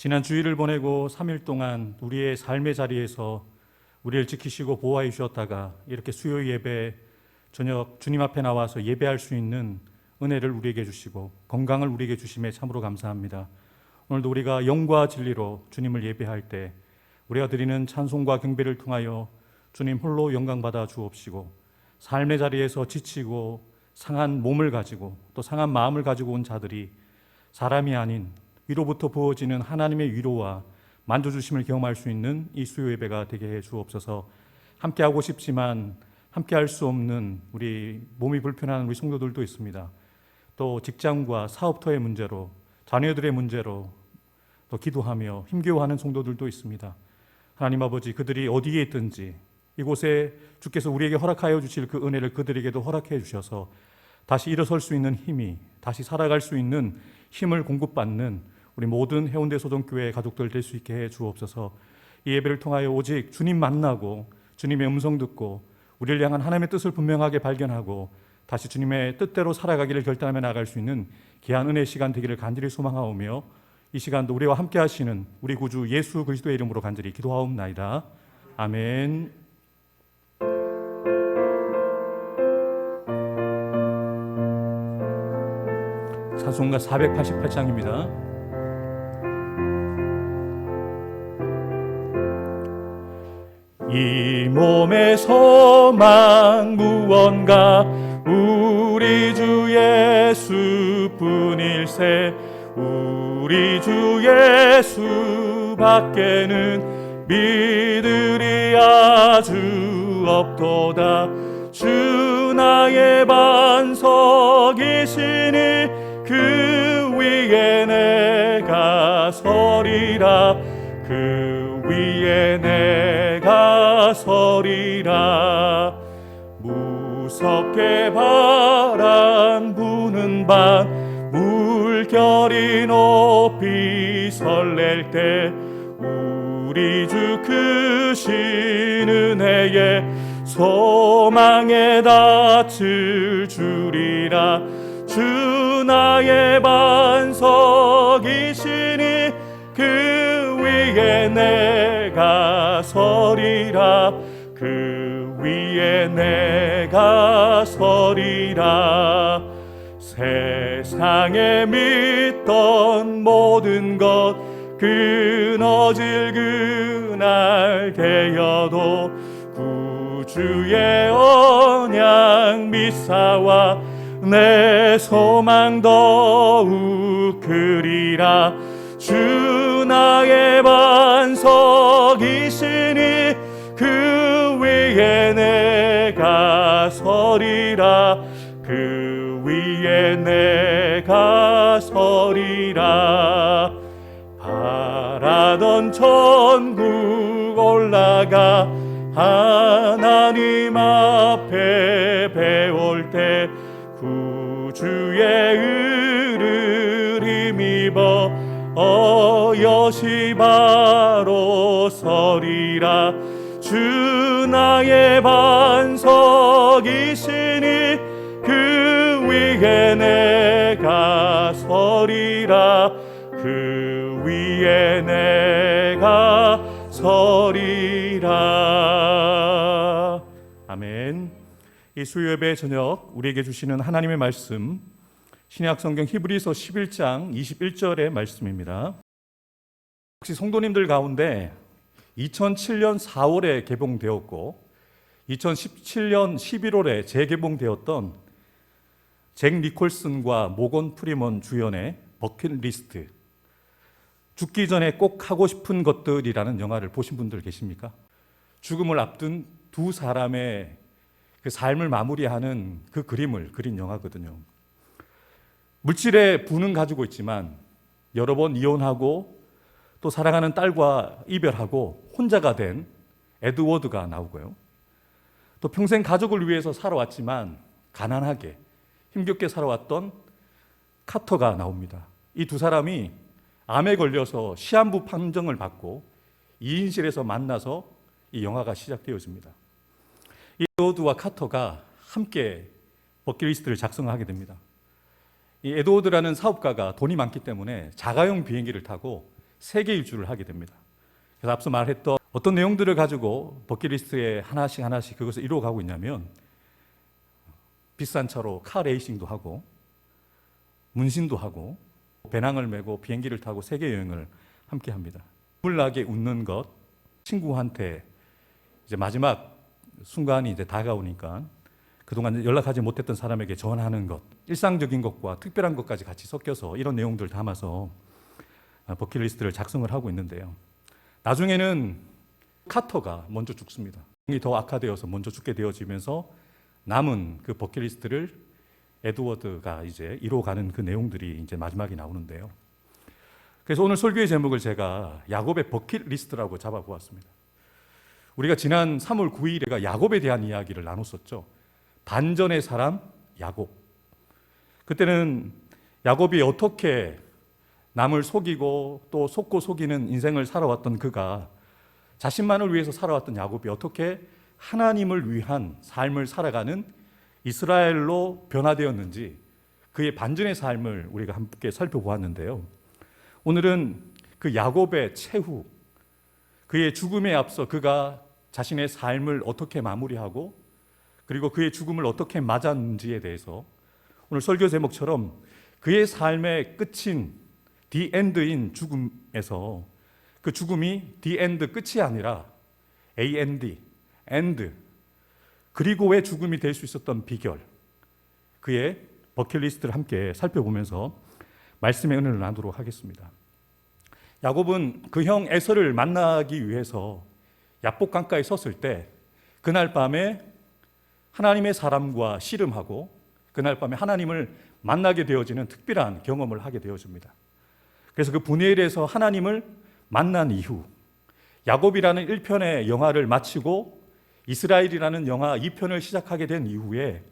지난 주일을 보내고 3일 동안 우리의 삶의 자리에서 우리를 지키시고 보호해 주셨다가 이렇게 수요 예배 저녁 주님 앞에 나와서 예배할 수 있는 은혜를 우리에게 주시고 건강을 우리에게 주심에 참으로 감사합니다. 오늘도 우리가 영과 진리로 주님을 예배할 때 우리가 드리는 찬송과 경배를 통하여 주님 홀로 영광 받아 주옵시고, 삶의 자리에서 지치고 상한 몸을 가지고 또 상한 마음을 가지고 온 자들이 사람이 아닌 위로부터 부어지는 하나님의 위로와 만져주심을 경험할 수 있는 이 수요 예배가 되게 해 주옵소서. 함께하고 싶지만 함께할 수 없는 우리 몸이 불편한 우리 성도들도 있습니다. 또 직장과 사업터의 문제로, 자녀들의 문제로 또 기도하며 힘겨워하는 성도들도 있습니다. 하나님 아버지, 그들이 어디에 있든지 이곳에 주께서 우리에게 허락하여 주실 그 은혜를 그들에게도 허락해 주셔서 다시 일어설 수 있는 힘이, 다시 살아갈 수 있는 힘을 공급받는 우리 모든 해운대 소정교회 가족들 될 수 있게 해 주옵소서. 이 예배를 통하여 오직 주님 만나고 주님의 음성 듣고 우리를 향한 하나님의 뜻을 분명하게 발견하고 다시 주님의 뜻대로 살아가기를 결단하며 나아갈 수 있는 귀한 은혜의 시간 되기를 간절히 소망하오며, 이 시간도 우리와 함께 하시는 우리 구주 예수 그리스도의 이름으로 간절히 기도하옵나이다. 아멘. 찬송가 488장입니다. 이 몸의 소망 무언가 우리 주 예수뿐일세. 우리 주 예수 밖에는 믿으리 아주 없도다. 주 나의 반석이시니 그 위에 내가 서리라. 그 위에 내가 서리라. 무섭게 바람 부는 밤 물결이 높이 설렐 때 우리 주 크신 은혜에 소망에 닿을 줄이라. 주 나의 반석이시니 그 위에 내가 서리라. 그 위에 내가 서리라. 세상에 믿던 모든 것 끊어질 그날 되어도 구주의 언약 미사와 내 소망 더욱 크리라. 주 나의 반석이시니 그 위에 내가 서리라. 그 위에 내가 서리라. 바라던 천국 올라가 하나님 앞에 배울 때 구주의 의를 힘입어 어여시 바로 서리라. 주 나의 반석이시니 그 위에 내가 서리라. 그 위에 내가 서리라. 아멘. 이 수요 예배 저녁 우리에게 주시는 하나님의 말씀, 신약 성경 히브리서 11장 21절의 말씀입니다. 혹시 성도님들 가운데 2007년 4월에 개봉되었고 2017년 11월에 재개봉되었던 잭 니콜슨과 모건 프리먼 주연의 버킷리스트, 죽기 전에 꼭 하고 싶은 것들이라는 영화를 보신 분들 계십니까? 죽음을 앞둔 두 사람의 그 삶을 마무리하는 그 그림을 그린 영화거든요. 물질의 부는 가지고 있지만 여러 번 이혼하고 또 사랑하는 딸과 이별하고 혼자가 된 에드워드가 나오고요. 또 평생 가족을 위해서 살아왔지만 가난하게 힘겹게 살아왔던 카터가 나옵니다. 이 두 사람이 암에 걸려서 시한부 판정을 받고 2인실에서 만나서 이 영화가 시작되어집니다. 이 에드워드와 카터가 함께 버킷리스트를 작성하게 됩니다. 이 에드워드라는 사업가가 돈이 많기 때문에 자가용 비행기를 타고 세계 일주를 하게 됩니다. 그래서 앞서 말했던 어떤 내용들을 가지고 버킷리스트에 하나씩 그것을 이루어가고 있냐면 비싼 차로 카 레이싱도 하고 문신도 하고 배낭을 메고 비행기를 타고 세계 여행을 함께 합니다. 물나게 웃는 것, 친구한테 이제 마지막 순간이 이제 다가오니까 그동안 연락하지 못했던 사람에게 전화하는 것, 일상적인 것과 특별한 것까지 같이 섞여서 이런 내용들을 담아서 버킷리스트를 작성을 하고 있는데요. 나중에는 카터가 먼저 죽습니다. 더 악화되어서 먼저 죽게 되어지면서 남은 그 버킷리스트를 에드워드가 이제 이루어가는 그 내용들이 이제 마지막에 나오는데요. 그래서 오늘 설교의 제목을 제가 야곱의 버킷리스트라고 잡아보았습니다. 우리가 지난 3월 9일에 야곱에 대한 이야기를 나눴었죠. 반전의 사람 야곱. 그때는 야곱이 어떻게 남을 속이고 또 속고 속이는 인생을 살아왔던 그가 자신만을 위해서 살아왔던 야곱이 어떻게 하나님을 위한 삶을 살아가는 이스라엘로 변화되었는지 그의 반전의 삶을 우리가 함께 살펴보았는데요. 오늘은 그 야곱의 최후, 그의 죽음에 앞서 그가 자신의 삶을 어떻게 마무리하고 그리고 그의 죽음을 어떻게 맞았는지에 대해서 오늘 설교 제목처럼 그의 삶의 끝인 The End인 죽음에서 그 죽음이 The End 끝이 아니라 AND, End 그리고 왜 죽음이 될 수 있었던 비결, 그의 버킷리스트를 함께 살펴보면서 말씀의 은혜를 나누도록 하겠습니다. 야곱은 그 형 에서를 만나기 위해서 야복 강가에 섰을 때 그날 밤에 하나님의 사람과 씨름하고 그날 밤에 하나님을 만나게 되어지는 특별한 경험을 하게 되어집니다. 그래서 그 분이엘에서 하나님을 만난 이후 야곱이라는 1편의 영화를 마치고 이스라엘이라는 영화 2편을 시작하게 된 이후에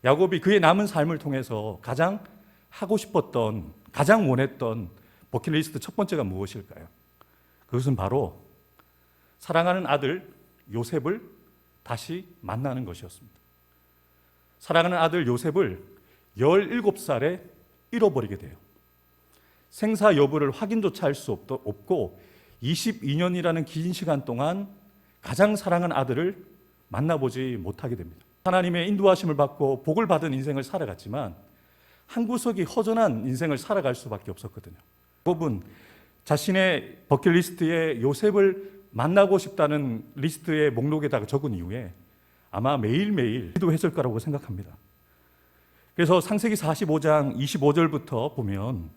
야곱이 그의 남은 삶을 통해서 가장 하고 싶었던, 가장 원했던 버킷리스트 첫 번째가 무엇일까요? 그것은 바로 사랑하는 아들 요셉을 다시 만나는 것이었습니다. 사랑하는 아들 요셉을 17살에 잃어버리게 돼요. 생사 여부를 확인조차 할 수 없고 22년이라는 긴 시간 동안 가장 사랑하는 아들을 만나보지 못하게 됩니다. 하나님의 인도하심을 받고 복을 받은 인생을 살아갔지만 한 구석이 허전한 인생을 살아갈 수밖에 없었거든요. 야곱은 자신의 버킷리스트에 요셉을 만나고 싶다는 리스트의 목록에다가 적은 이후에 아마 매일매일 기도했을 거라고 생각합니다. 그래서 창세기 45장 25절부터 보면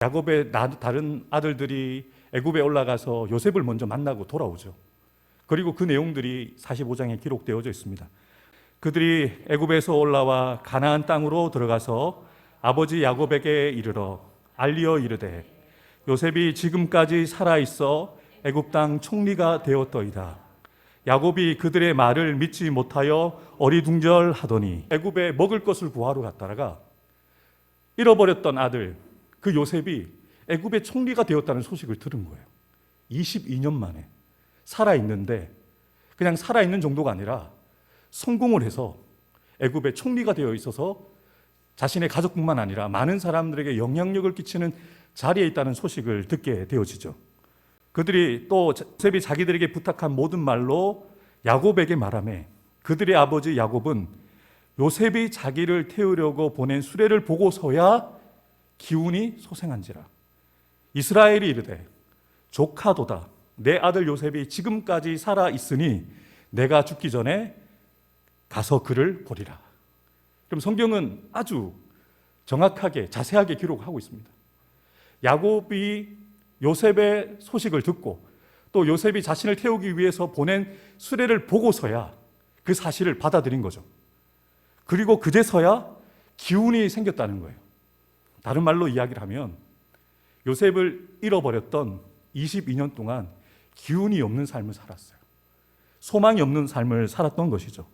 야곱의 다른 아들들이 애굽에 올라가서 요셉을 먼저 만나고 돌아오죠. 그리고 그 내용들이 45장에 기록되어져 있습니다. 그들이 애굽에서 올라와 가나안 땅으로 들어가서 아버지 야곱에게 이르러 알리어 이르되 요셉이 지금까지 살아있어 애굽 땅 총리가 되었더이다. 야곱이 그들의 말을 믿지 못하여 어리둥절하더니 애굽에 먹을 것을 구하러 갔다가 잃어버렸던 아들 그 요셉이 애굽의 총리가 되었다는 소식을 들은 거예요. 22년 만에 살아있는데 그냥 살아있는 정도가 아니라 성공을 해서 애굽의 총리가 되어 있어서 자신의 가족뿐만 아니라 많은 사람들에게 영향력을 끼치는 자리에 있다는 소식을 듣게 되어지죠. 그들이 또 요셉이 자기들에게 부탁한 모든 말로 야곱에게 말하며 그들의 아버지 야곱은 요셉이 자기를 태우려고 보낸 수레를 보고서야 기운이 소생한지라. 이스라엘이 이르되 조카도다. 내 아들 요셉이 지금까지 살아 있으니 내가 죽기 전에 가서 그를 보리라. 그럼 성경은 아주 정확하게 자세하게 기록하고 있습니다. 야곱이 요셉의 소식을 듣고 또 요셉이 자신을 태우기 위해서 보낸 수레를 보고서야 그 사실을 받아들인 거죠. 그리고 그제서야 기운이 생겼다는 거예요. 다른 말로 이야기를 하면 요셉을 잃어버렸던 22년 동안 기운이 없는 삶을 살았어요. 소망이 없는 삶을 살았던 것이죠.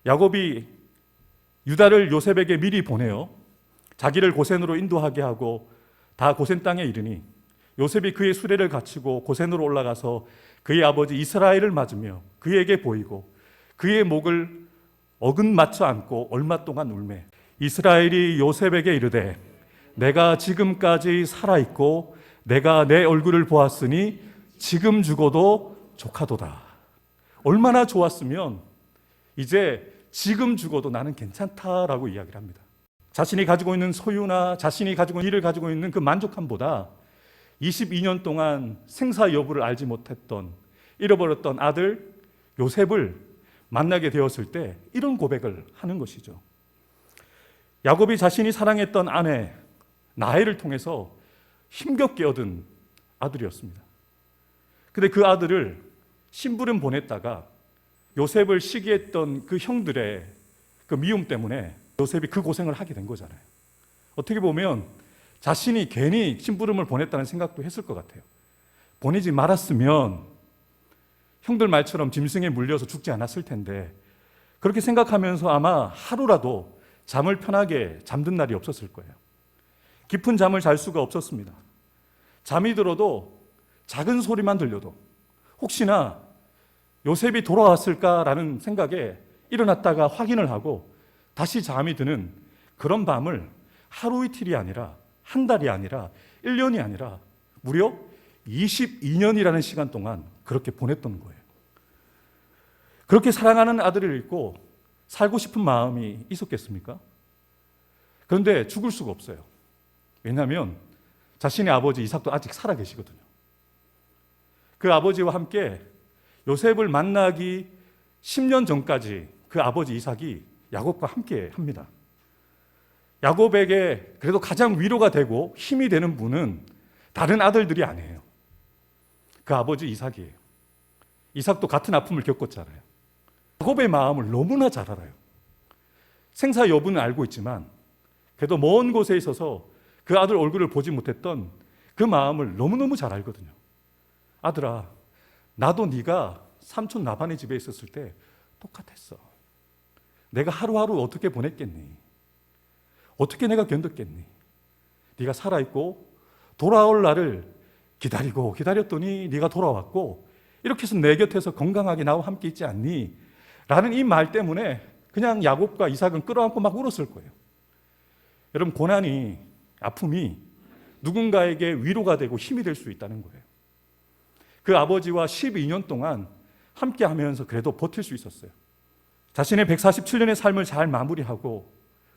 야곱이 유다를 요셉에게 미리 보내어 자기를 고센으로 인도하게 하고 다 고센 땅에 이르니 요셉이 그의 수레를 갖추고 고센으로 올라가서 그의 아버지 이스라엘을 맞으며 그에게 보이고 그의 목을 어긋맞춰 안고 얼마 동안 울매 이스라엘이 요셉에게 이르되 내가 지금까지 살아있고 내가 내 얼굴을 보았으니 지금 죽어도 족하도다. 얼마나 좋았으면 이제 지금 죽어도 나는 괜찮다라고 이야기를 합니다. 자신이 가지고 있는 소유나 자신이 가지고 있는 일을 가지고 있는 그 만족함보다 22년 동안 생사 여부를 알지 못했던 잃어버렸던 아들 요셉을 만나게 되었을 때 이런 고백을 하는 것이죠. 야곱이 자신이 사랑했던 아내 라헬을 통해서 힘겹게 얻은 아들이었습니다. 근데 그 아들을 심부름 보냈다가 요셉을 시기했던 그 형들의 그 미움 때문에 요셉이 그 고생을 하게 된 거잖아요. 어떻게 보면 자신이 괜히 심부름을 보냈다는 생각도 했을 것 같아요. 보내지 말았으면 형들 말처럼 짐승에 물려서 죽지 않았을 텐데, 그렇게 생각하면서 아마 하루라도 잠을 편하게 잠든 날이 없었을 거예요. 깊은 잠을 잘 수가 없었습니다. 잠이 들어도 작은 소리만 들려도 혹시나 요셉이 돌아왔을까라는 생각에 일어났다가 확인을 하고 다시 잠이 드는 그런 밤을 하루 이틀이 아니라 한 달이 아니라 1년이 아니라 무려 22년이라는 시간 동안 그렇게 보냈던 거예요. 그렇게 사랑하는 아들을 잃고 살고 싶은 마음이 있었겠습니까? 그런데 죽을 수가 없어요. 왜냐하면 자신의 아버지 이삭도 아직 살아 계시거든요. 그 아버지와 함께 요셉을 만나기 10년 전까지 그 아버지 이삭이 야곱과 함께 합니다. 야곱에게 그래도 가장 위로가 되고 힘이 되는 분은 다른 아들들이 아니에요. 그 아버지 이삭이에요. 이삭도 같은 아픔을 겪었잖아요. 야곱의 마음을 너무나 잘 알아요. 생사 여부는 알고 있지만 그래도 먼 곳에 있어서 그 아들 얼굴을 보지 못했던 그 마음을 너무너무 잘 알거든요. 아들아, 나도 네가 삼촌 라반의 집에 있었을 때 똑같았어. 내가 하루하루 어떻게 보냈겠니? 어떻게 내가 견뎠겠니? 네가 살아있고 돌아올 날을 기다리고 기다렸더니 네가 돌아왔고 이렇게 해서 내 곁에서 건강하게 나와 함께 있지 않니? 라는 이 말 때문에 그냥 야곱과 이삭은 끌어안고 막 울었을 거예요. 여러분, 고난이, 아픔이 누군가에게 위로가 되고 힘이 될 수 있다는 거예요. 그 아버지와 12년 동안 함께 하면서 그래도 버틸 수 있었어요. 자신의 147년의 삶을 잘 마무리하고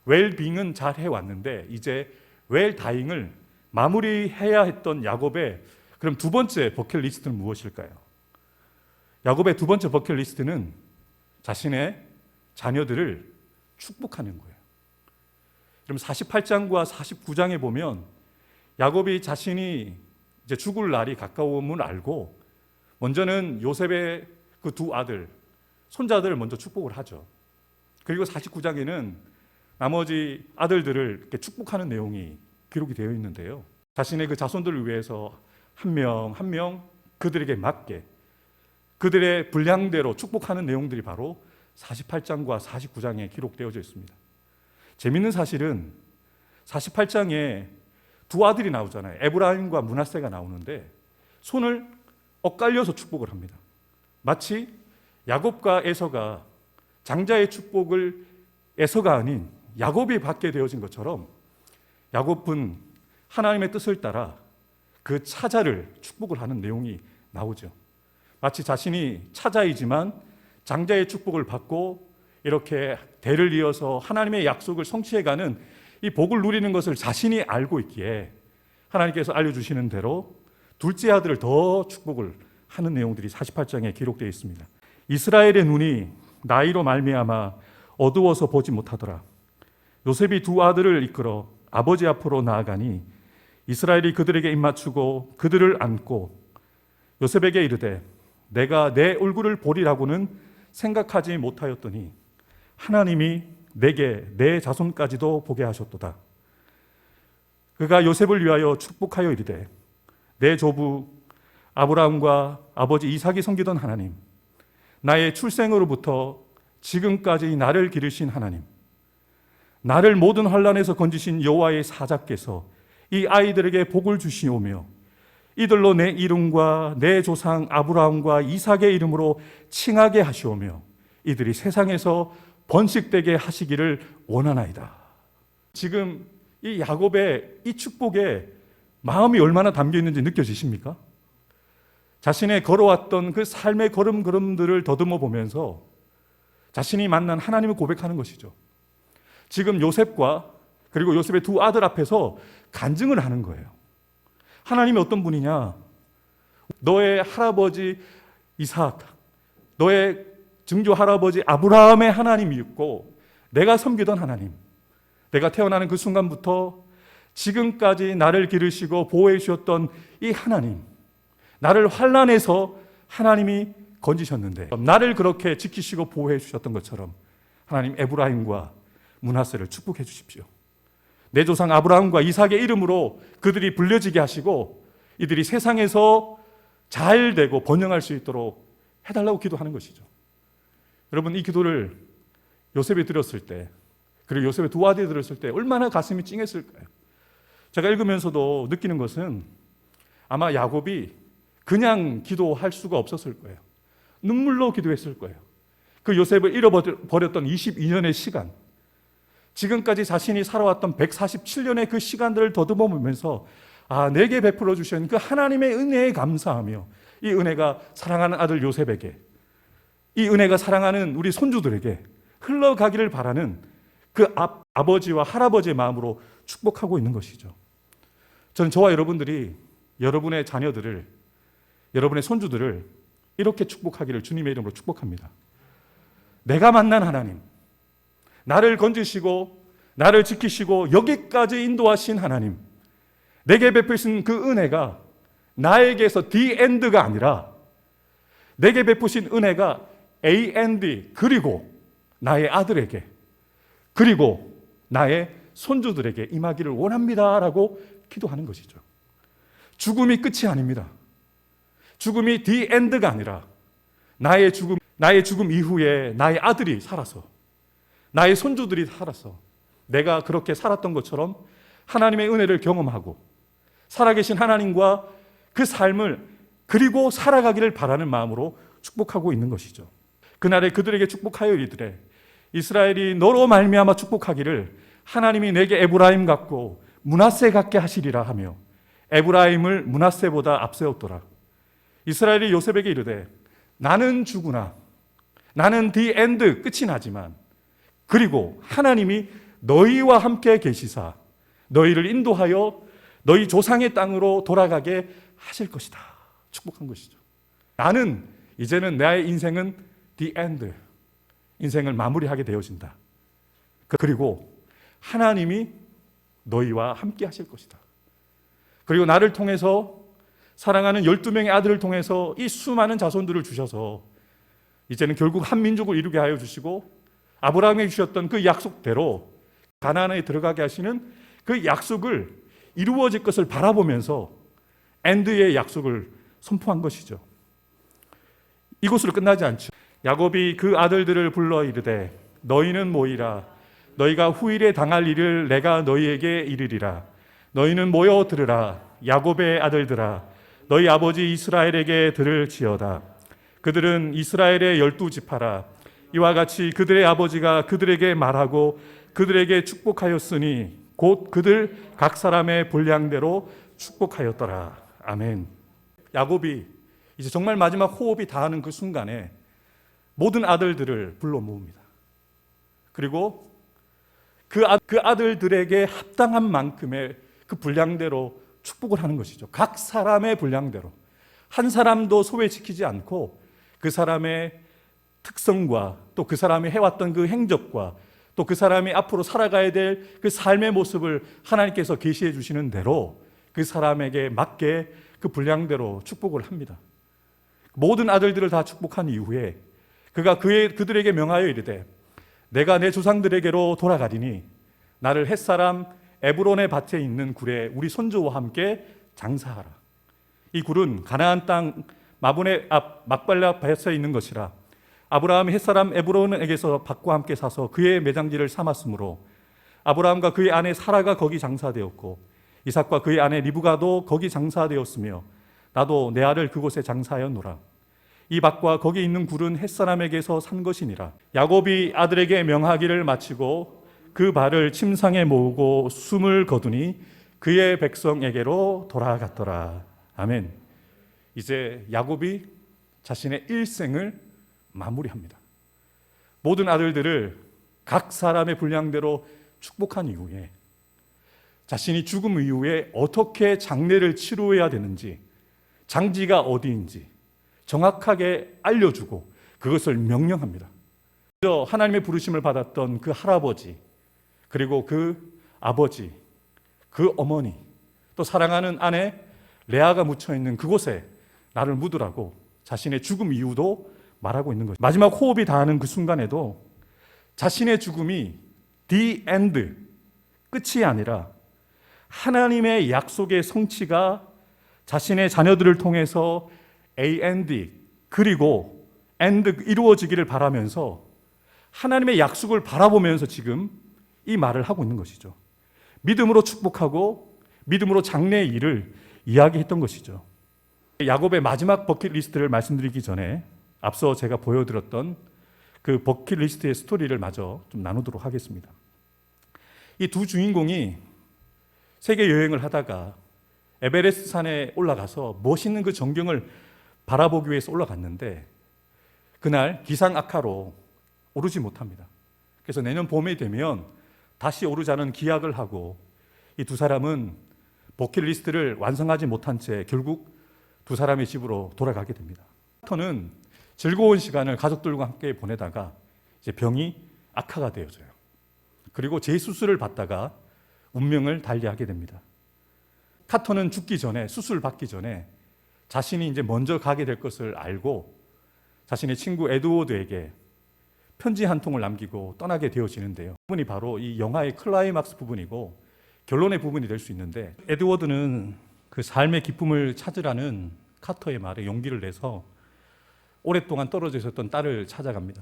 웰빙은 잘 해왔는데 이제 웰다잉을 마무리해야 했던 야곱의 그럼 두 번째 버킷리스트는 무엇일까요? 야곱의 두 번째 버킷리스트는 자신의 자녀들을 축복하는 거예요. 그럼 48장과 49장에 보면 야곱이 자신이 이제 죽을 날이 가까움을 알고 먼저는 요셉의 그 두 아들, 손자들을 먼저 축복을 하죠. 그리고 49장에는 나머지 아들들을 이렇게 축복하는 내용이 기록이 되어 있는데요. 자신의 그 자손들을 위해서 한 명 한 명 그들에게 맞게 그들의 분량대로 축복하는 내용들이 바로 48장과 49장에 기록되어져 있습니다. 재밌는 사실은 48장에 두 아들이 나오잖아요. 에브라임과 므낫세가 나오는데 손을 엇갈려서 축복을 합니다. 마치 야곱과 에서가 장자의 축복을 에서가 아닌 야곱이 받게 되어진 것처럼 야곱은 하나님의 뜻을 따라 그 차자를 축복을 하는 내용이 나오죠. 마치 자신이 차자이지만 장자의 축복을 받고 이렇게 대를 이어서 하나님의 약속을 성취해가는 이 복을 누리는 것을 자신이 알고 있기에 하나님께서 알려주시는 대로 둘째 아들을 더 축복을 하는 내용들이 48장에 기록되어 있습니다. 이스라엘의 눈이 나이로 말미암아 어두워서 보지 못하더라. 요셉이 두 아들을 이끌어 아버지 앞으로 나아가니 이스라엘이 그들에게 입맞추고 그들을 안고 요셉에게 이르되 내가 내 얼굴을 보리라고는 생각하지 못하였더니 하나님이 내게 내 자손까지도 보게 하셨도다. 그가 요셉을 위하여 축복하여 이르되 내 조부 아브라함과 아버지 이삭이 섬기던 하나님, 나의 출생으로부터 지금까지 나를 기르신 하나님, 나를 모든 환난에서 건지신 여호와의 사자께서 이 아이들에게 복을 주시오며 이들로 내 이름과 내 조상 아브라함과 이삭의 이름으로 칭하게 하시오며 이들이 세상에서 번식되게 하시기를 원하나이다. 지금 이 야곱의 이 축복에 마음이 얼마나 담겨 있는지 느껴지십니까? 자신의 걸어왔던 그 삶의 걸음걸음들을 더듬어 보면서 자신이 만난 하나님을 고백하는 것이죠. 지금 요셉과 그리고 요셉의 두 아들 앞에서 간증을 하는 거예요. 하나님이 어떤 분이냐? 너의 할아버지 이삭, 너의 증조 할아버지 아브라함의 하나님이었고 내가 섬기던 하나님, 내가 태어나는 그 순간부터 지금까지 나를 기르시고 보호해 주셨던 이 하나님, 나를 환난에서 하나님이 건지셨는데 나를 그렇게 지키시고 보호해 주셨던 것처럼 하나님 에브라임과 므낫세를 축복해 주십시오. 내 조상 아브라함과 이삭의 이름으로 그들이 불려지게 하시고 이들이 세상에서 잘 되고 번영할 수 있도록 해달라고 기도하는 것이죠. 여러분, 이 기도를 요셉이 들었을 때, 그리고 요셉의 두 아들이 들었을 때 얼마나 가슴이 찡했을까요? 제가 읽으면서도 느끼는 것은 아마 야곱이 그냥 기도할 수가 없었을 거예요. 눈물로 기도했을 거예요. 그 요셉을 잃어버렸던 22년의 시간, 지금까지 자신이 살아왔던 147년의 그 시간들을 더듬어 보면서 내게 베풀어 주신 그 하나님의 은혜에 감사하며 이 은혜가 사랑하는 아들 요셉에게, 이 은혜가 사랑하는 우리 손주들에게 흘러가기를 바라는 그 아버지와 할아버지의 마음으로 축복하고 있는 것이죠. 저는 저와 여러분들이 여러분의 자녀들을, 여러분의 손주들을 이렇게 축복하기를 주님의 이름으로 축복합니다. 내가 만난 하나님, 나를 건지시고 나를 지키시고 여기까지 인도하신 하나님, 내게 베푸신 그 은혜가 나에게서 the end가 아니라 내게 베푸신 은혜가 A&D, 그리고 나의 아들에게, 그리고 나의 손주들에게 임하기를 원합니다라고 기도하는 것이죠. 죽음이 끝이 아닙니다. 죽음이 the end가 아니라 나의 죽음 이후에 나의 아들이 살아서, 나의 손주들이 살아서 내가 그렇게 살았던 것처럼 하나님의 은혜를 경험하고 살아계신 하나님과 그 삶을 그리고 살아가기를 바라는 마음으로 축복하고 있는 것이죠. 그날에 그들에게 축복하여 이르되 이스라엘이 너로 말미암아 축복하기를 하나님이 내게 에브라임 같고 므낫세 같게 하시리라 하며 에브라임을 므낫세보다 앞세웠더라. 이스라엘이 요셉에게 이르되 나는 죽으나, 나는 the end, 끝이 나지만 그리고 하나님이 너희와 함께 계시사 너희를 인도하여 너희 조상의 땅으로 돌아가게 하실 것이다. 축복한 것이죠. 나는 이제는 나의 인생은 the end, 인생을 마무리하게 되어진다. 그리고 하나님이 너희와 함께 하실 것이다. 그리고 나를 통해서, 사랑하는 12명의 아들을 통해서 이 수많은 자손들을 주셔서 이제는 결국 한 민족을 이루게 하여 주시고 아브라함에게 주셨던 그 약속대로 가나안에 들어가게 하시는 그 약속을 이루어질 것을 바라보면서 엔드의 약속을 선포한 것이죠. 이곳으로 끝나지 않죠. 야곱이 그 아들들을 불러 이르되 너희는 모이라. 너희가 후일에 당할 일을 내가 너희에게 이르리라. 너희는 모여 들으라. 야곱의 아들들아, 너희 아버지 이스라엘에게 들을지어다. 그들은 이스라엘의 12지파라. 이와 같이 그들의 아버지가 그들에게 말하고 그들에게 축복하였으니 곧 그들 각 사람의 분량대로 축복하였더라. 아멘. 야곱이 이제 정말 마지막 호흡이 다하는 그 순간에 모든 아들들을 불러 모읍니다. 그리고 그 아들들에게 합당한 만큼의 그 분량대로 축복을 하는 것이죠. 각 사람의 분량대로. 한 사람도 소외시키지 않고 그 사람의 특성과 또 그 사람이 해왔던 그 행적과 또 그 사람이 앞으로 살아가야 될 그 삶의 모습을 하나님께서 계시해 주시는 대로 그 사람에게 맞게 그 분량대로 축복을 합니다. 모든 아들들을 다 축복한 이후에 그가 그들에게 명하여 이르되 내가 내 조상들에게로 돌아가리니 나를 햇사람 에브론의 밭에 있는 굴에 우리 손주와 함께 장사하라. 이 굴은 가나안 땅 마분의 앞 막발라 밭에 있는 것이라. 아브라함이 햇사람 에브론에게서 밭과 함께 사서 그의 매장지를 삼았으므로 아브라함과 그의 아내 사라가 거기 장사되었고 이삭과 그의 아내 리브가도 거기 장사되었으며 나도 내 알을 그곳에 장사하였노라. 이 밭과 거기 있는 굴은 햇사람에게서 산 것이니라. 야곱이 아들에게 명하기를 마치고 그 발을 침상에 모으고 숨을 거두니 그의 백성에게로 돌아갔더라. 아멘. 이제 야곱이 자신의 일생을 마무리합니다. 모든 아들들을 각 사람의 분량대로 축복한 이후에 자신이 죽음 이후에 어떻게 장례를 치루해야 되는지, 장지가 어디인지 정확하게 알려주고 그것을 명령합니다. 하나님의 부르심을 받았던 그 할아버지, 그리고 그 아버지, 그 어머니, 또 사랑하는 아내 레아가 묻혀있는 그곳에 나를 묻으라고 자신의 죽음 이유도 말하고 있는 것입니다. 마지막 호흡이 닿는 그 순간에도 자신의 죽음이 the end, 끝이 아니라 하나님의 약속의 성취가 자신의 자녀들을 통해서 A&D 그리고 end 이루어지기를 바라면서 하나님의 약속을 바라보면서 지금 이 말을 하고 있는 것이죠. 믿음으로 축복하고 믿음으로 장래의 일을 이야기했던 것이죠. 야곱의 마지막 버킷리스트를 말씀드리기 전에 앞서 제가 보여드렸던 그 버킷리스트의 스토리를 마저 좀 나누도록 하겠습니다. 이 두 주인공이 세계 여행을 하다가 에베레스트 산에 올라가서 멋있는 그 전경을 바라보기 위해서 올라갔는데 그날 기상 악화로 오르지 못합니다. 그래서 내년 봄이 되면 다시 오르자는 기약을 하고 이 두 사람은 버킷리스트를 완성하지 못한 채 결국 두 사람의 집으로 돌아가게 됩니다. 터는 즐거운 시간을 가족들과 함께 보내다가 이제 병이 악화가 되어져요. 그리고 재수술을 받다가 운명을 달리하게 됩니다. 카터는 죽기 전에, 수술 받기 전에 자신이 이제 먼저 가게 될 것을 알고 자신의 친구 에드워드에게 편지 한 통을 남기고 떠나게 되어지는데요. 부분이 바로 이 영화의 클라이막스 부분이고 결론의 부분이 될 수 있는데, 에드워드는 그 삶의 기쁨을 찾으라는 카터의 말에 용기를 내서 오랫동안 떨어져 있었던 딸을 찾아갑니다.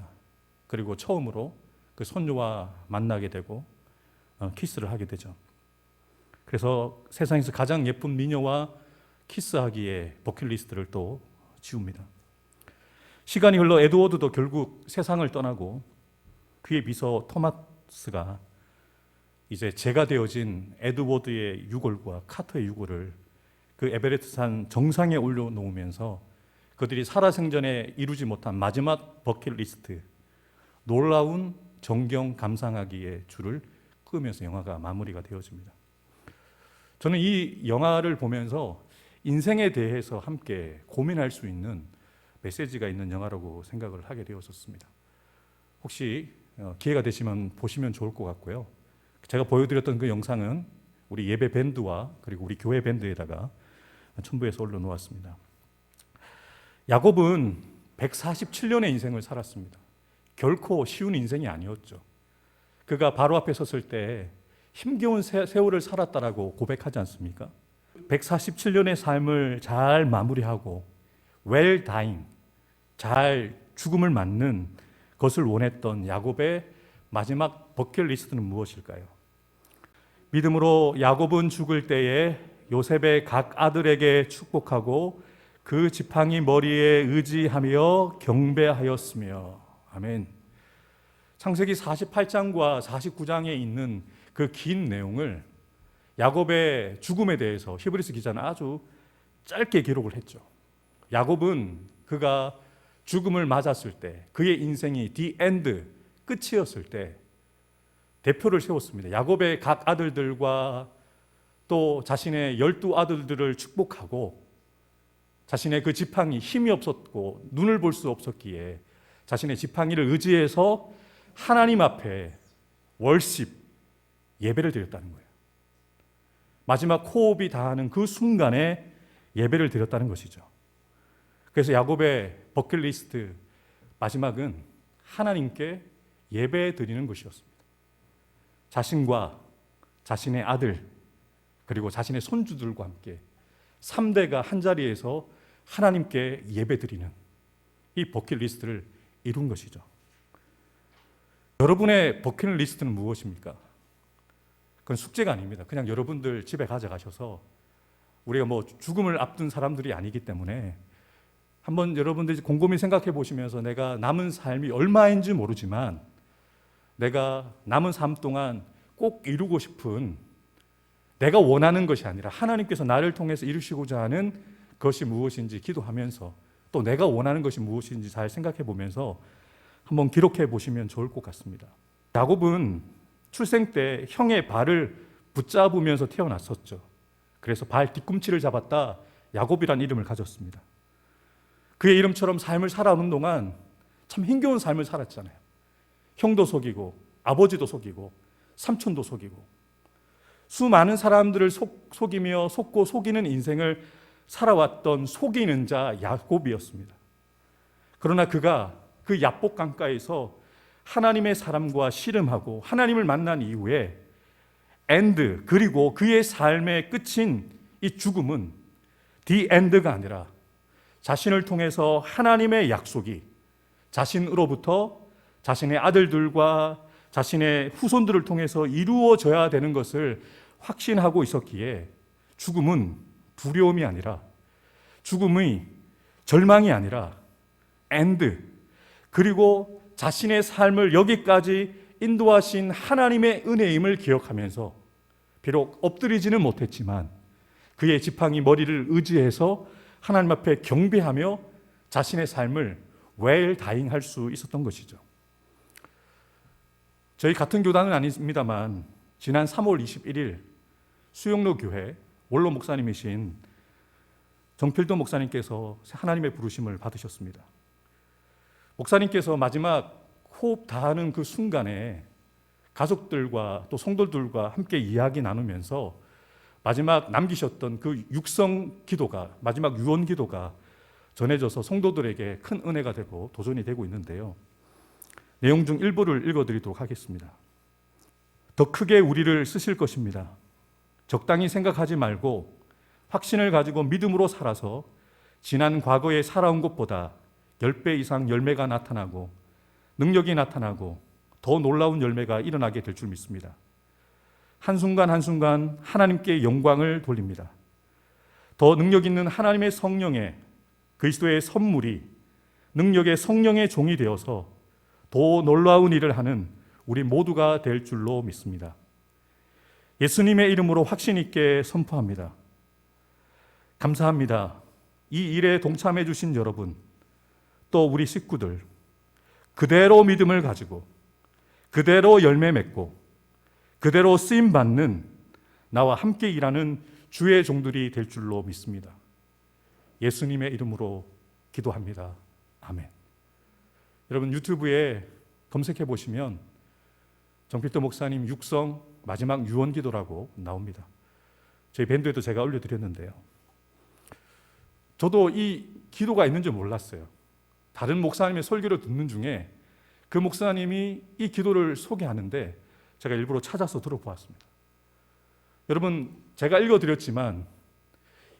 그리고 처음으로 그 손녀와 만나게 되고 키스를 하게 되죠. 그래서 세상에서 가장 예쁜 미녀와 키스하기에 버킷리스트를 또 지웁니다. 시간이 흘러 에드워드도 결국 세상을 떠나고 그의 비서 토마스가 이제 재가 되어진 에드워드의 유골과 카터의 유골을 그 에베레스트 산 정상에 올려놓으면서 그들이 살아생전에 이루지 못한 마지막 버킷리스트, 놀라운 정경 감상하기의 줄을 끄면서 영화가 마무리가 되어집니다. 저는 이 영화를 보면서 인생에 대해서 함께 고민할 수 있는 메시지가 있는 영화라고 생각을 하게 되었었습니다. 혹시 기회가 되시면 보시면 좋을 것 같고요. 제가 보여드렸던 그 영상은 우리 예배 밴드와 그리고 우리 교회 밴드에다가 첨부해서 올려놓았습니다. 야곱은 147년의 인생을 살았습니다. 결코 쉬운 인생이 아니었죠. 그가 바로 앞에 섰을 때 힘겨운 세월을 살았다라고 고백하지 않습니까? 147년의 삶을 잘 마무리하고 well dying, 잘 죽음을 맞는 것을 원했던 야곱의 마지막 버킷리스트는 무엇일까요? 믿음으로 야곱은 죽을 때에 요셉의 각 아들에게 축복하고 그 지팡이 머리에 의지하며 경배하였으며. 아멘. 창세기 48장과 49장에 있는 그 긴 내용을 야곱의 죽음에 대해서 히브리서 기자는 아주 짧게 기록을 했죠. 야곱은 그가 죽음을 맞았을 때, 그의 인생이 the end, 끝이었을 때 대표를 세웠습니다. 야곱의 각 아들들과 또 자신의 12아들들을 축복하고 자신의 그 지팡이 힘이 없었고 눈을 볼 수 없었기에 자신의 지팡이를 의지해서 하나님 앞에 월십, 예배를 드렸다는 거예요. 마지막 호흡이 닿는 그 순간에 예배를 드렸다는 것이죠. 그래서 야곱의 버킷리스트 마지막은 하나님께 예배 드리는 것이었습니다. 자신과 자신의 아들 그리고 자신의 손주들과 함께 3대가 한자리에서 하나님께 예배 드리는 이 버킷리스트를 이룬 것이죠. 여러분의 버킷리스트는 무엇입니까? 그건 숙제가 아닙니다. 그냥 여러분들 집에 가져가셔서, 우리가 뭐 죽음을 앞둔 사람들이 아니기 때문에 한번 여러분들이 곰곰이 생각해 보시면서 내가 남은 삶이 얼마인지 모르지만 내가 남은 삶 동안 꼭 이루고 싶은 내가 원하는 것이 아니라 하나님께서 나를 통해서 이루시고자 하는 것이 무엇인지 기도하면서 또 내가 원하는 것이 무엇인지 잘 생각해 보면서 한번 기록해 보시면 좋을 것 같습니다. 야곱은 출생 때 형의 발을 붙잡으면서 태어났었죠. 그래서 발 뒤꿈치를 잡았다 야곱이라는 이름을 가졌습니다. 그의 이름처럼 삶을 살아오는 동안 참 힘겨운 삶을 살았잖아요. 형도 속이고 아버지도 속이고 삼촌도 속이고 수많은 사람들을 속이며 속고 속이는 인생을 살아왔던 속이는 자 야곱이었습니다. 그러나 그가 그 야복 강가에서 하나님의 사람과 씨름하고 하나님을 만난 이후에 엔드 그리고 그의 삶의 끝인 이 죽음은 디 엔드가 아니라 자신을 통해서 하나님의 약속이 자신으로부터 자신의 아들들과 자신의 후손들을 통해서 이루어져야 되는 것을 확신하고 있었기에 죽음은 두려움이 아니라 죽음의 절망이 아니라 엔드 그리고 자신의 삶을 여기까지 인도하신 하나님의 은혜임을 기억하면서 비록 엎드리지는 못했지만 그의 지팡이 머리를 의지해서 하나님 앞에 경배하며 자신의 삶을 웰다잉할 수 있었던 것이죠. 저희 같은 교단은 아닙니다만 지난 3월 21일 수영로 교회 원로 목사님이신 정필도 목사님께서 하나님의 부르심을 받으셨습니다. 목사님께서 마지막 호흡 다하는 그 순간에 가족들과 또 성도들과 함께 이야기 나누면서 마지막 남기셨던 그 육성 기도가 마지막 유언 기도가 전해져서 성도들에게 큰 은혜가 되고 도전이 되고 있는데요. 내용 중 일부를 읽어드리도록 하겠습니다. 더 크게 우리를 쓰실 것입니다. 적당히 생각하지 말고 확신을 가지고 믿음으로 살아서 지난 과거에 살아온 것보다 10배 이상 열매가 나타나고 능력이 나타나고 더 놀라운 열매가 일어나게 될 줄 믿습니다. 한순간 한순간 하나님께 영광을 돌립니다. 더 능력 있는 하나님의 성령의 그리스도의 선물이 능력의 성령의 종이 되어서 더 놀라운 일을 하는 우리 모두가 될 줄로 믿습니다. 예수님의 이름으로 확신 있게 선포합니다. 감사합니다. 이 일에 동참해 주신 여러분, 또 우리 식구들, 그대로 믿음을 가지고 그대로 열매 맺고 그대로 쓰임받는 나와 함께 일하는 주의 종들이 될 줄로 믿습니다. 예수님의 이름으로 기도합니다. 아멘. 여러분 유튜브에 검색해 보시면 정필도 목사님 육성 마지막 유언 기도라고 나옵니다. 저희 밴드에도 제가 올려드렸는데요. 저도 이 기도가 있는 줄 몰랐어요. 다른 목사님의 설교를 듣는 중에 그 목사님이 이 기도를 소개하는데 제가 일부러 찾아서 들어보았습니다. 여러분 제가 읽어드렸지만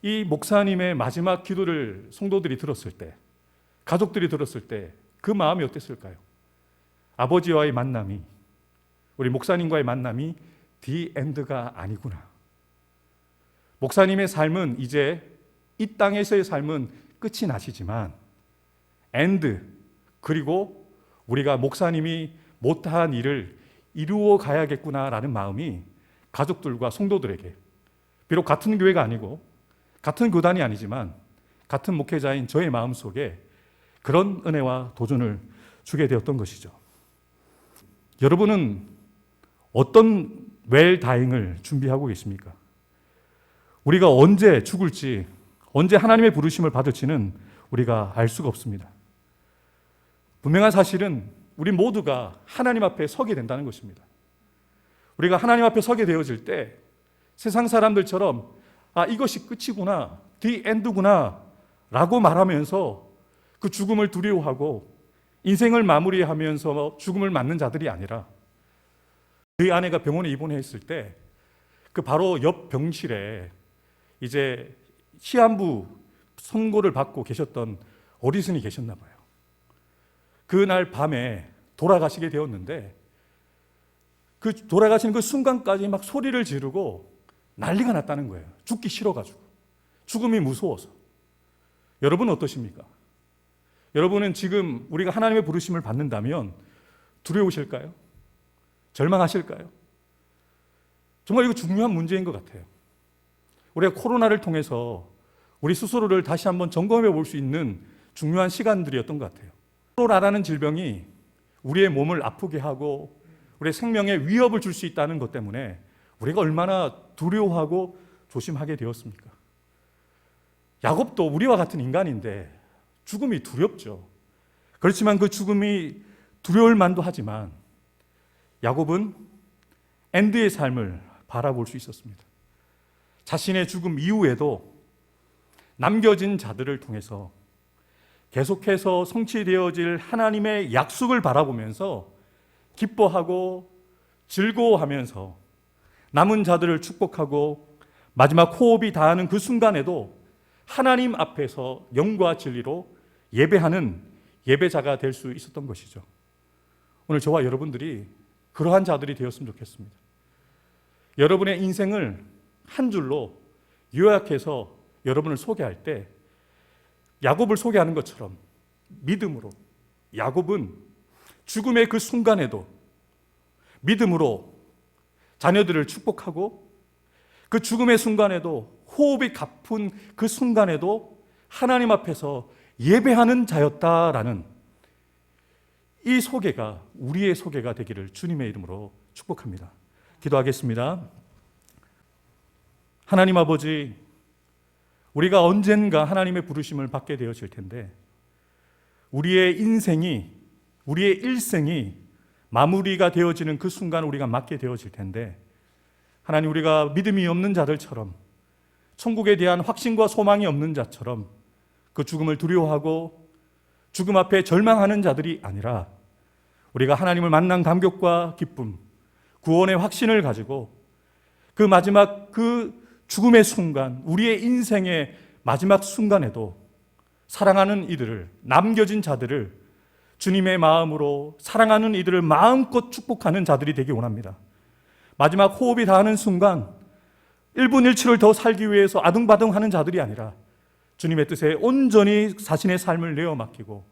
이 목사님의 마지막 기도를 성도들이 들었을 때 가족들이 들었을 때 그 마음이 어땠을까요? 아버지와의 만남이 우리 목사님과의 만남이 디 엔드가 아니구나. 목사님의 삶은 이제 이 땅에서의 삶은 끝이 나시지만 엔드 그리고 우리가 목사님이 못한 일을 이루어 가야겠구나라는 마음이 가족들과 성도들에게 비록 같은 교회가 아니고 같은 교단이 아니지만 같은 목회자인 저의 마음속에 그런 은혜와 도전을 주게 되었던 것이죠. 여러분은 어떤 웰다잉을 준비하고 계십니까? 우리가 언제 죽을지 언제 하나님의 부르심을 받을지는 우리가 알 수가 없습니다. 분명한 사실은 우리 모두가 하나님 앞에 서게 된다는 것입니다. 우리가 하나님 앞에 서게 되어질 때 세상 사람들처럼 이것이 끝이구나, 디 엔드구나 라고 말하면서 그 죽음을 두려워하고 인생을 마무리하면서 죽음을 맞는 자들이 아니라 그의 아내가 병원에 입원했을 때 그 바로 옆 병실에 이제 시한부 선고를 받고 계셨던 어르신이 계셨나 봐요. 그날 밤에 돌아가시게 되었는데 그 돌아가시는 그 순간까지 막 소리를 지르고 난리가 났다는 거예요. 죽기 싫어가지고. 죽음이 무서워서. 여러분은 어떠십니까? 여러분은 지금 우리가 하나님의 부르심을 받는다면 두려우실까요? 절망하실까요? 정말 이거 중요한 문제인 것 같아요. 우리가 코로나를 통해서 우리 스스로를 다시 한번 점검해 볼 수 있는 중요한 시간들이었던 것 같아요. 코로나라는 질병이 우리의 몸을 아프게 하고 우리의 생명에 위협을 줄 수 있다는 것 때문에 우리가 얼마나 두려워하고 조심하게 되었습니까? 야곱도 우리와 같은 인간인데 죽음이 두렵죠. 그렇지만 그 죽음이 두려울 만도 하지만 야곱은 엔드의 삶을 바라볼 수 있었습니다. 자신의 죽음 이후에도 남겨진 자들을 통해서 계속해서 성취되어질 하나님의 약속을 바라보면서 기뻐하고 즐거워하면서 남은 자들을 축복하고 마지막 호흡이 닿는 그 순간에도 하나님 앞에서 영과 진리로 예배하는 예배자가 될 수 있었던 것이죠. 오늘 저와 여러분들이 그러한 자들이 되었으면 좋겠습니다. 여러분의 인생을 한 줄로 요약해서 여러분을 소개할 때 야곱을 소개하는 것처럼 믿음으로, 야곱은 죽음의 그 순간에도 믿음으로 자녀들을 축복하고 그 죽음의 순간에도 호흡이 가쁜 그 순간에도 하나님 앞에서 예배하는 자였다라는 이 소개가 우리의 소개가 되기를 주님의 이름으로 축복합니다. 기도하겠습니다. 하나님 아버지, 우리가 언젠가 하나님의 부르심을 받게 되어질 텐데 우리의 인생이, 우리의 일생이 마무리가 되어지는 그 순간 우리가 맞게 되어질 텐데 하나님, 우리가 믿음이 없는 자들처럼 천국에 대한 확신과 소망이 없는 자처럼 그 죽음을 두려워하고 죽음 앞에 절망하는 자들이 아니라 우리가 하나님을 만난 감격과 기쁨, 구원의 확신을 가지고 그 마지막 그 죽음의 순간, 우리의 인생의 마지막 순간에도 사랑하는 이들을, 남겨진 자들을 주님의 마음으로 사랑하는 이들을 마음껏 축복하는 자들이 되기 원합니다. 마지막 호흡이 닿는 순간 1분 1초를 더 살기 위해서 아둥바둥하는 자들이 아니라 주님의 뜻에 온전히 자신의 삶을 내어 맡기고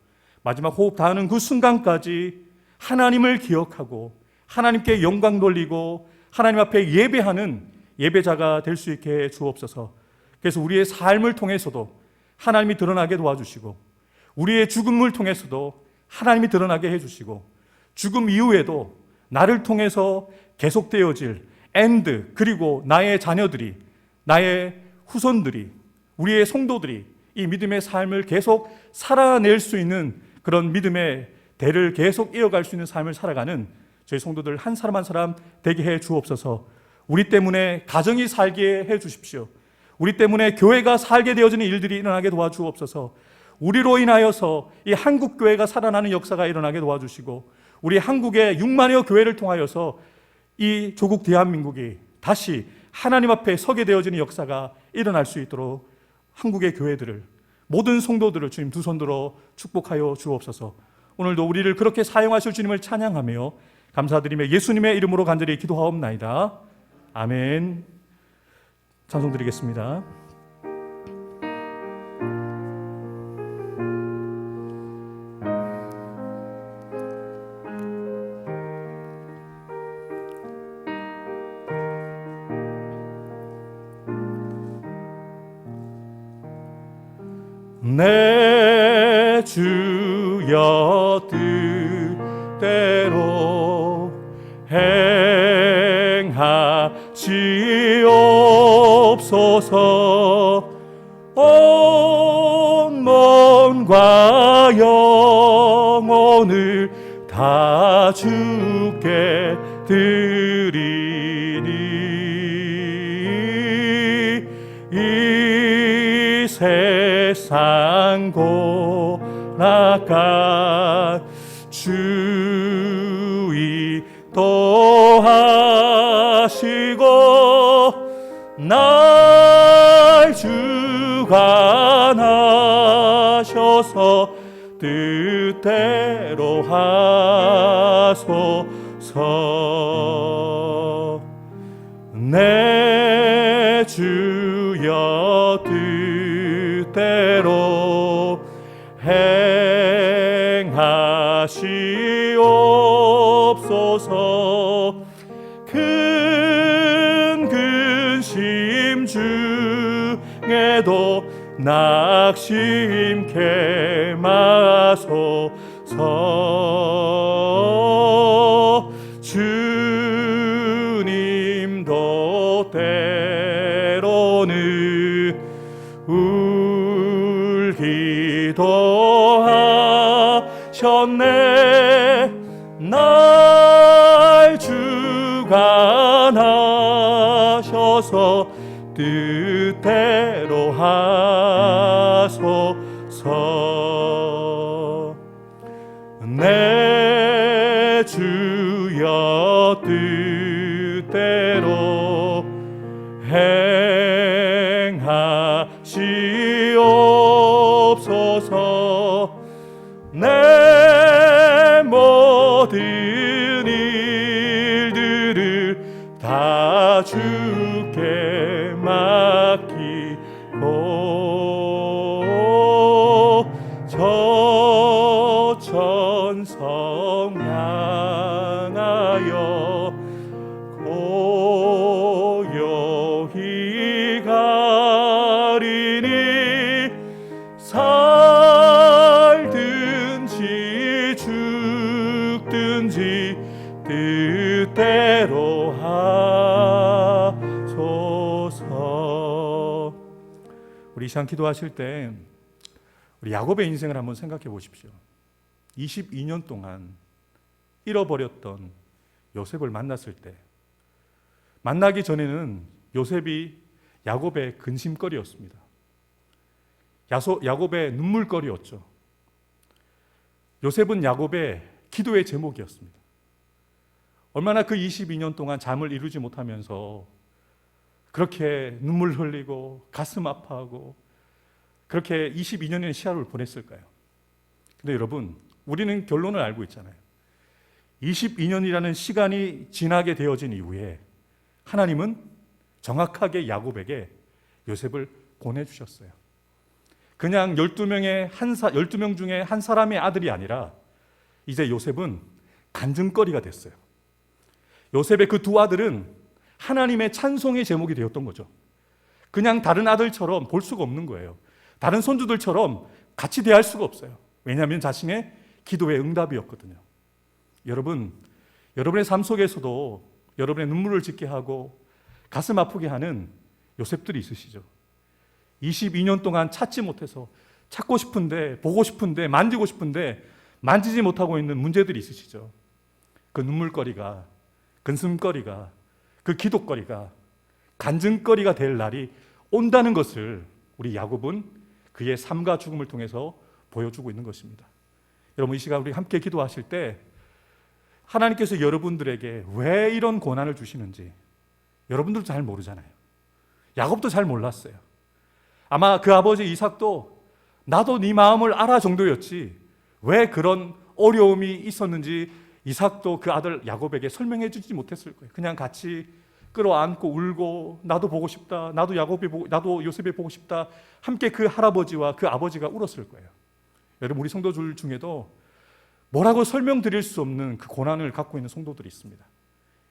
마지막 호흡 닿는 그 순간까지 하나님을 기억하고 하나님께 영광 돌리고 하나님 앞에 예배하는 예배자가 될 수 있게 해 주옵소서. 그래서 우리의 삶을 통해서도 하나님이 드러나게 도와주시고 우리의 죽음을 통해서도 하나님이 드러나게 해주시고 죽음 이후에도 나를 통해서 계속되어질 엔드, 그리고 나의 자녀들이, 나의 후손들이, 우리의 성도들이 이 믿음의 삶을 계속 살아낼 수 있는 그런 믿음의 대를 계속 이어갈 수 있는 삶을 살아가는 저희 성도들 한 사람 한 사람 되게 해 주옵소서. 우리 때문에 가정이 살게 해 주십시오. 우리 때문에 교회가 살게 되어지는 일들이 일어나게 도와주옵소서. 우리로 인하여서 이 한국 교회가 살아나는 역사가 일어나게 도와주시고 우리 한국의 6만여 교회를 통하여서 이 조국 대한민국이 다시 하나님 앞에 서게 되어지는 역사가 일어날 수 있도록 한국의 교회들을, 모든 성도들을 주님 두 손 들어 축복하여 주옵소서. 오늘도 우리를 그렇게 사용하실 주님을 찬양하며 감사드리며 예수님의 이름으로 간절히 기도하옵나이다. 아멘. 찬송 드리겠습니다. 내 주여 뜻대로 행하시옵소서. 온 몸과 영혼을 다 주께 드리니 이 세상 고락한 주의 도하시고 날 주관하셔서 뜻대로 하소서. 내 주여 뜻대로 행하시옵소서. 큰 근심 주 성에도 낙심케 마소서. 주님도 때로는 울기도 하셨네. 날 주관하셔서 뜻대로 하소서. 내 주여 뜻대로 행하시옵소서. 내 모든 일들을 다 주께 맡기고 저 천성 향하여 고요히 가리니 살든지 죽든지 뜻대로 하소서. 우리 이 시간 기도하실 때 우리 야곱의 인생을 한번 생각해 보십시오. 22년 동안 잃어버렸던 요셉을 만났을 때, 만나기 전에는 요셉이 야곱의 근심거리였습니다. 야곱의 눈물거리였죠. 요셉은 야곱의 기도의 제목이었습니다. 얼마나 그 22년 동안 잠을 이루지 못하면서 그렇게 눈물 흘리고 가슴 아파하고 그렇게 22년의 시간을 보냈을까요? 근데 여러분, 우리는 결론을 알고 있잖아요. 22년이라는 시간이 지나게 되어진 이후에 하나님은 정확하게 야곱에게 요셉을 보내주셨어요. 그냥 12명 중에 한 사람의 아들이 아니라 이제 요셉은 간증거리가 됐어요. 요셉의 그 두 아들은 하나님의 찬송의 제목이 되었던 거죠. 그냥 다른 아들처럼 볼 수가 없는 거예요. 다른 손주들처럼 같이 대할 수가 없어요. 왜냐하면 자신의 기도의 응답이었거든요. 여러분, 여러분의 삶 속에서도 여러분의 눈물을 짓게 하고 가슴 아프게 하는 요셉들이 있으시죠. 22년 동안 찾지 못해서 찾고 싶은데, 보고 싶은데, 만지고 싶은데 만지지 못하고 있는 문제들이 있으시죠. 그 눈물거리가, 근심거리가, 그 기도거리가, 간증거리가 될 날이 온다는 것을 우리 야곱은 그의 삶과 죽음을 통해서 보여주고 있는 것입니다. 여러분, 이 시간 우리 함께 기도하실 때 하나님께서 여러분들에게 왜 이런 고난을 주시는지 여러분들도 잘 모르잖아요. 야곱도 잘 몰랐어요. 아마 그 아버지 이삭도 나도 네 마음을 알아 정도였지 왜 그런 어려움이 있었는지 이삭도 그 아들 야곱에게 설명해 주지 못했을 거예요. 그냥 같이 끌어안고 울고 나도 보고 싶다, 나도 요셉이 보고 싶다, 함께 그 할아버지와 그 아버지가 울었을 거예요. 여러분, 우리 성도들 중에도 뭐라고 설명드릴 수 없는 그 고난을 갖고 있는 성도들이 있습니다.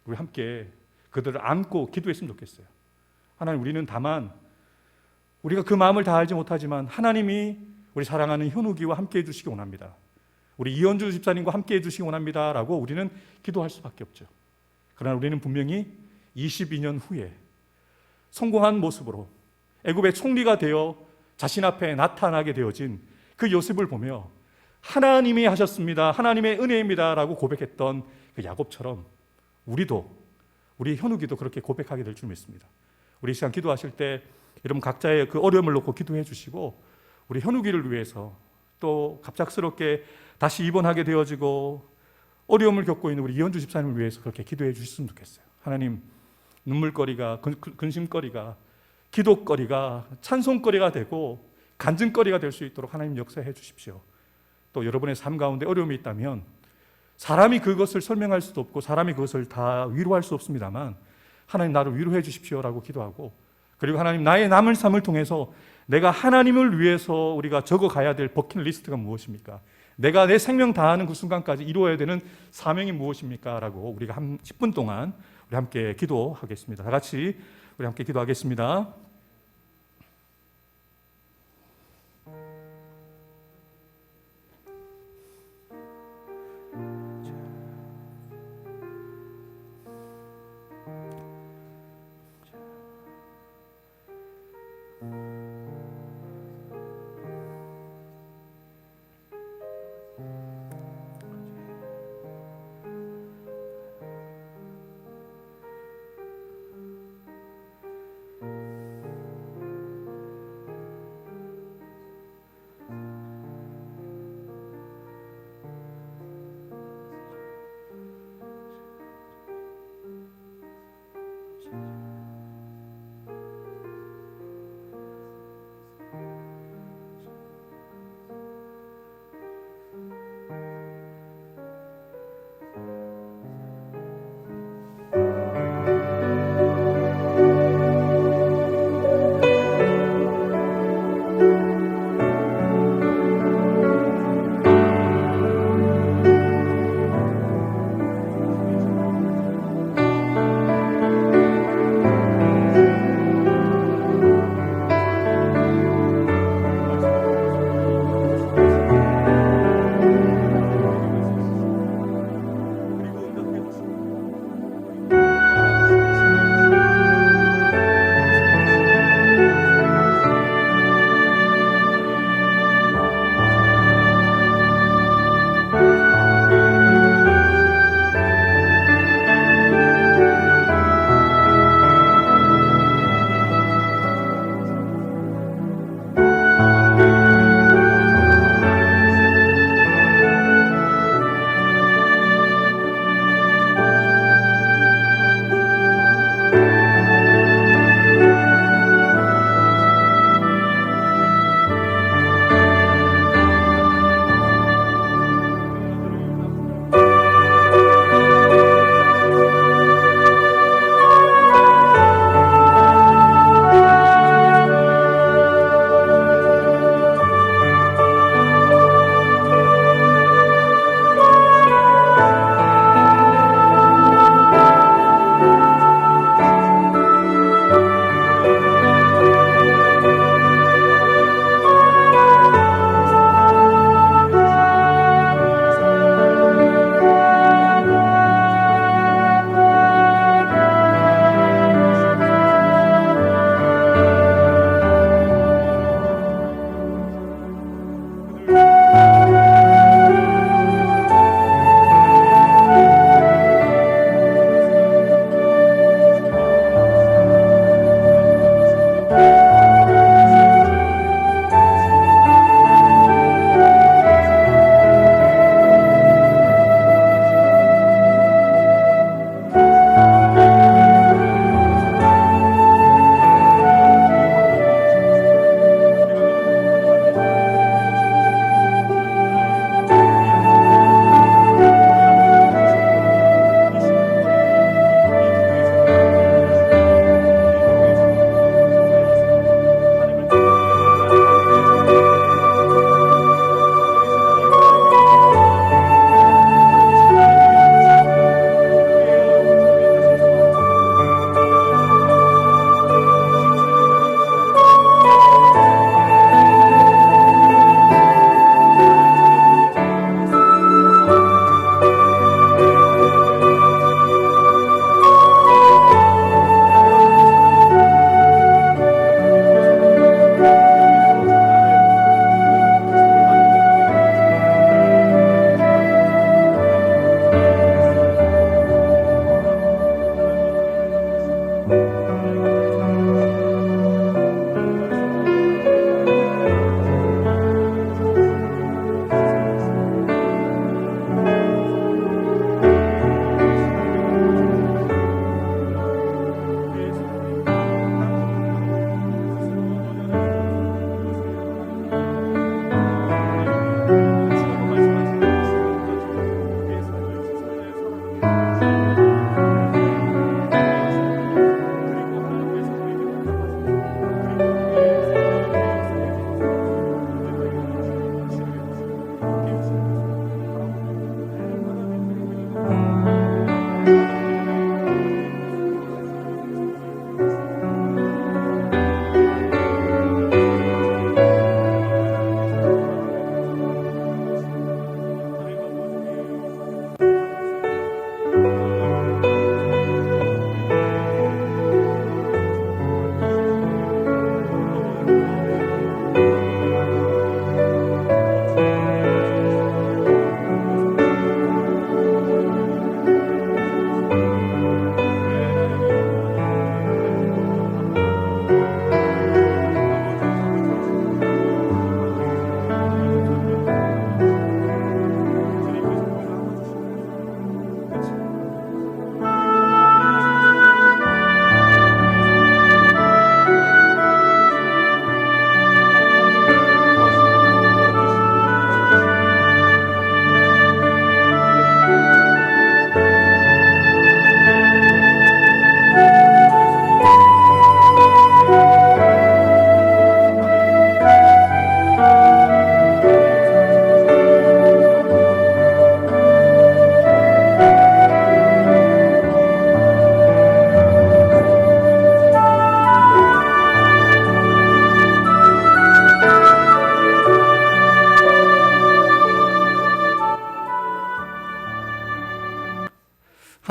우리 함께 그들을 안고 기도했으면 좋겠어요. 하나님, 우리는 다만 우리가 그 마음을 다 알지 못하지만 하나님이 우리 사랑하는 현욱이와 함께 해주시기 원합니다. 우리 이현주 집사님과 함께 해주시기 원합니다 라고 우리는 기도할 수밖에 없죠. 그러나 우리는 분명히 22년 후에 성공한 모습으로 애굽의 총리가 되어 자신 앞에 나타나게 되어진 그 요셉을 보며 하나님이 하셨습니다, 하나님의 은혜입니다 라고 고백했던 그 야곱처럼 우리 현욱이도 그렇게 고백하게 될 줄 믿습니다. 우리 시간 기도하실 때 여러분 각자의 그 어려움을 놓고 기도해 주시고 우리 현욱이를 위해서 또 갑작스럽게 다시 입원하게 되어지고 어려움을 겪고 있는 우리 이현주 집사님을 위해서 그렇게 기도해 주셨으면 좋겠어요. 하나님, 눈물거리가, 근심거리가, 기도거리가, 찬송거리가 되고 간증거리가 될 수 있도록 하나님 역사해 주십시오. 또 여러분의 삶 가운데 어려움이 있다면 사람이 그것을 설명할 수도 없고 사람이 그것을 다 위로할 수 없습니다만 하나님, 나를 위로해 주십시오라고 기도하고, 그리고 하나님, 나의 남은 삶을 통해서 내가 하나님을 위해서 우리가 적어가야 될 버킷리스트가 무엇입니까? 내가 내 생명 다하는 그 순간까지 이루어야 되는 사명이 무엇입니까? 라고 우리가 한 10분 동안 우리 함께 기도하겠습니다. 다 같이 우리 함께 기도하겠습니다.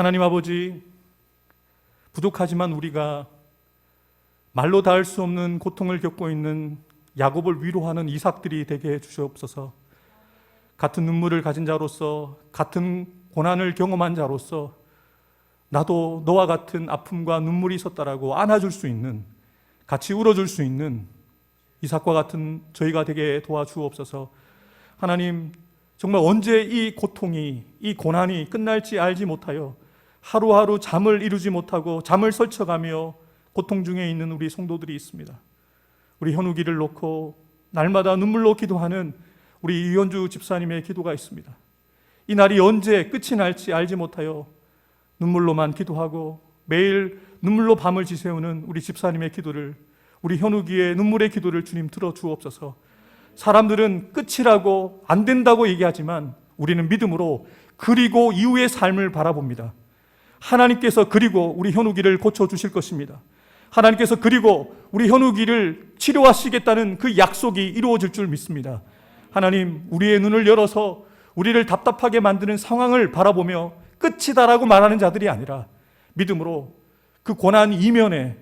하나님 아버지, 부족하지만 우리가 말로 닿을 수 없는 고통을 겪고 있는 야곱을 위로하는 이삭들이 되게 해주시옵소서. 같은 눈물을 가진 자로서, 같은 고난을 경험한 자로서 나도 너와 같은 아픔과 눈물이 있었다라고 안아줄 수 있는, 같이 울어줄 수 있는 이삭과 같은 저희가 되게 도와주옵소서. 하나님, 정말 언제 이 고통이, 이 고난이 끝날지 알지 못하여 하루하루 잠을 이루지 못하고 잠을 설쳐가며 고통 중에 있는 우리 성도들이 있습니다. 우리 현욱이를 놓고 날마다 눈물로 기도하는 우리 이현주 집사님의 기도가 있습니다. 이 날이 언제 끝이 날지 알지 못하여 눈물로만 기도하고 매일 눈물로 밤을 지새우는 우리 집사님의 기도를, 우리 현욱이의 눈물의 기도를 주님 들어주옵소서. 사람들은 끝이라고 안 된다고 얘기하지만 우리는 믿음으로 그리고 이후의 삶을 바라봅니다. 하나님께서 그리고 우리 현욱이를 고쳐주실 것입니다. 하나님께서 그리고 우리 현욱이를 치료하시겠다는 그 약속이 이루어질 줄 믿습니다. 하나님, 우리의 눈을 열어서 우리를 답답하게 만드는 상황을 바라보며 끝이다라고 말하는 자들이 아니라 믿음으로 그 고난 이면에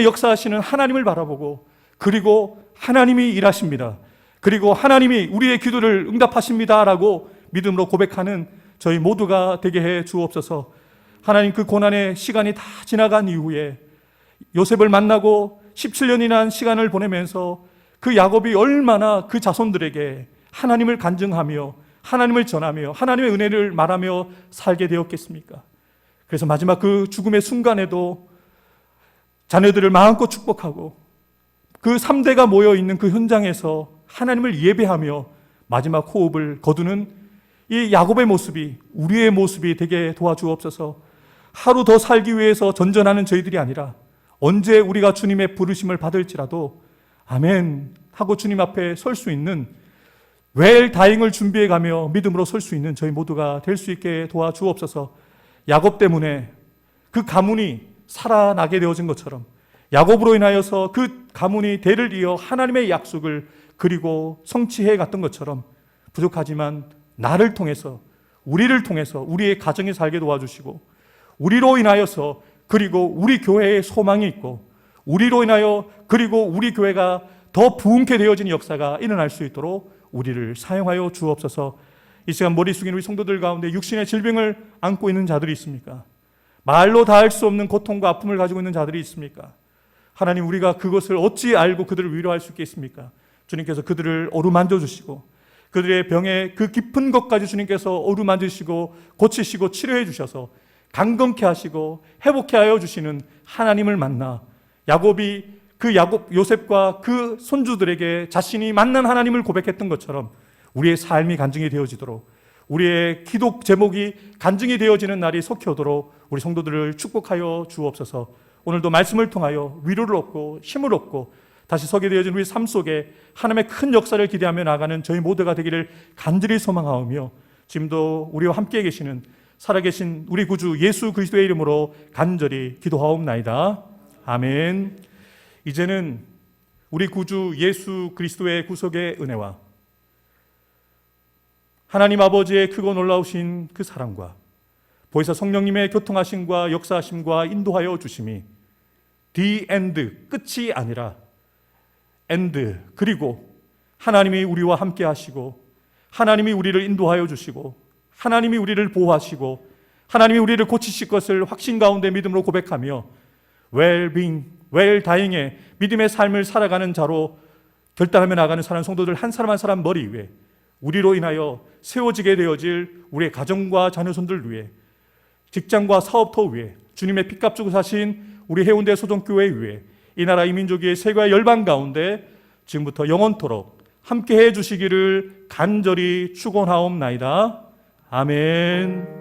역사하시는 하나님을 바라보고, 그리고 하나님이 일하십니다. 그리고 하나님이 우리의 기도를 응답하십니다라고 믿음으로 고백하는 저희 모두가 되게 해 주옵소서. 하나님, 그 고난의 시간이 다 지나간 이후에 요셉을 만나고 17년이나 시간을 보내면서 그 야곱이 얼마나 그 자손들에게 하나님을 간증하며 하나님을 전하며 하나님의 은혜를 말하며 살게 되었겠습니까? 그래서 마지막 그 죽음의 순간에도 자녀들을 마음껏 축복하고 그 3대가 모여있는 그 현장에서 하나님을 예배하며 마지막 호흡을 거두는 이 야곱의 모습이 우리의 모습이 되게 도와주옵소서. 하루 더 살기 위해서 전전하는 저희들이 아니라 언제 우리가 주님의 부르심을 받을지라도 아멘 하고 주님 앞에 설 수 있는, 웰 다잉을 준비해가며 믿음으로 설 수 있는 저희 모두가 될 수 있게 도와주옵소서. 야곱 때문에 그 가문이 살아나게 되어진 것처럼 야곱으로 인하여서 그 가문이 대를 이어 하나님의 약속을 그리고 성취해 갔던 것처럼 부족하지만 나를 통해서, 우리를 통해서 우리의 가정이 살게 도와주시고, 우리로 인하여서 그리고 우리 교회에 소망이 있고, 우리로 인하여 그리고 우리 교회가 더 부흥케 되어진 역사가 일어날 수 있도록 우리를 사용하여 주옵소서. 이 시간 머리 숙인 우리 성도들 가운데 육신의 질병을 안고 있는 자들이 있습니까? 말로 닿을 수 없는 고통과 아픔을 가지고 있는 자들이 있습니까? 하나님, 우리가 그것을 어찌 알고 그들을 위로할 수 있겠습니까? 주님께서 그들을 어루만져 주시고 그들의 병의 그 깊은 것까지 주님께서 어루만지시고 고치시고 치료해 주셔서 강건케 하시고 회복케 하여 주시는 하나님을 만나 야곱이 그 요셉과 그 손주들에게 자신이 만난 하나님을 고백했던 것처럼 우리의 삶이 간증이 되어지도록, 우리의 기도 제목이 간증이 되어지는 날이 속히 오도록 우리 성도들을 축복하여 주옵소서. 오늘도 말씀을 통하여 위로를 얻고 힘을 얻고 다시 서게 되어진 우리 삶 속에 하나님의 큰 역사를 기대하며 나가는 저희 모두가 되기를 간절히 소망하오며, 지금도 우리와 함께 계시는 살아계신 우리 구주 예수 그리스도의 이름으로 간절히 기도하옵나이다. 아멘. 이제는 우리 구주 예수 그리스도의 구속의 은혜와 하나님 아버지의 크고 놀라우신 그 사랑과 보혜사 성령님의 교통하심과 역사하심과 인도하여 주심이 the end, 끝이 아니라 end, 그리고 하나님이 우리와 함께 하시고 하나님이 우리를 인도하여 주시고 하나님이 우리를 보호하시고 하나님이 우리를 고치실 것을 확신 가운데 믿음으로 고백하며 웰다잉의 믿음의 삶을 살아가는 자로 결단하며 나가는 사랑 성도들 한 사람 한 사람 머리 위에 우리로 인하여 세워지게 되어질 우리의 가정과 자녀손들 위에, 직장과 사업터 위에, 주님의 피값 주고 사신 우리 해운대 소정교회 위에, 이 나라 이 민족의 세계와 열방 가운데 지금부터 영원토록 함께해 주시기를 간절히 축원하옵나이다. 아멘.